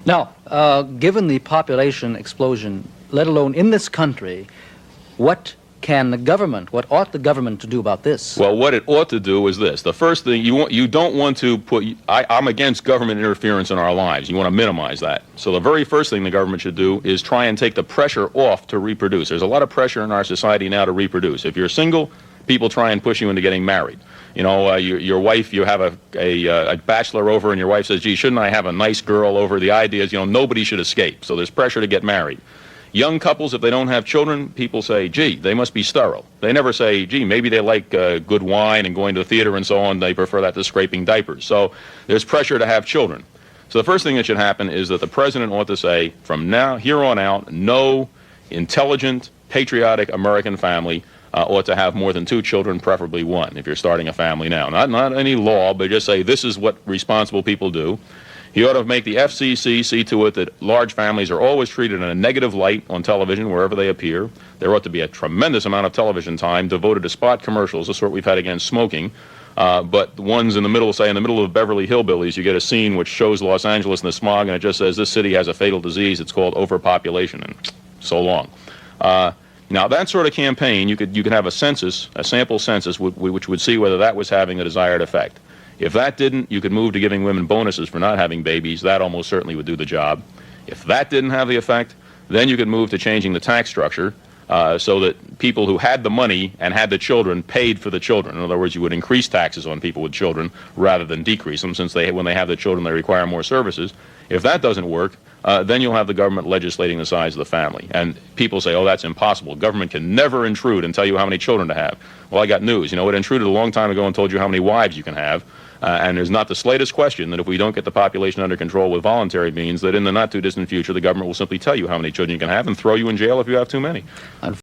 Now, given the population explosion, let alone in this country, what can the government, what ought the government to do about this? Well, what it ought to do is this. The first thing, you don't want to put, I'm against government interference in our lives. You want to minimize that. So the very first thing the government should do is try and take the pressure off to reproduce. There's a lot of pressure in our society now to reproduce. If you're single, people try and push you into getting married. You know, your wife, you have a bachelor over and your wife says, gee, shouldn't I have a nice girl over? The idea is, you know, nobody should escape. So there's pressure to get married. Young couples, if they don't have children, people say, gee, they must be sterile. They never say, gee, maybe they like good wine and going to the theater and so on. They prefer that to scraping diapers. So there's pressure to have children. So the first thing that should happen is that the president ought to say, from now, here on out, no intelligent, patriotic American family ought to have more than 2 children, preferably 1, if you're starting a family now. Not any law, but just say this is what responsible people do. He ought to make the FCC see to it that large families are always treated in a negative light on television wherever they appear. There ought to be a tremendous amount of television time devoted to spot commercials, the sort we've had against smoking. But the ones in the middle, say in the middle of Beverly Hillbillies, you get a scene which shows Los Angeles in the smog, and it just says this city has a fatal disease. It's called overpopulation, and so long. Now, that sort of campaign, you could have a census, a sample census, which would see whether that was having the desired effect. If that didn't, you could move to giving women bonuses for not having babies. That almost certainly would do the job. If that didn't have the effect, then you could move to changing the tax structure so that people who had the money and had the children paid for the children. In other words, you would increase taxes on people with children rather than decrease them, since when they have the children, they require more services. If that doesn't work, then you'll have the government legislating the size of the family. And people say, oh, that's impossible. Government can never intrude and tell you how many children to have. Well, I got news. You know, it intruded a long time ago and told you how many wives you can have. And there's not the slightest question that if we don't get the population under control with voluntary means, that in the not-too-distant future, the government will simply tell you how many children you can have and throw you in jail if you have too many.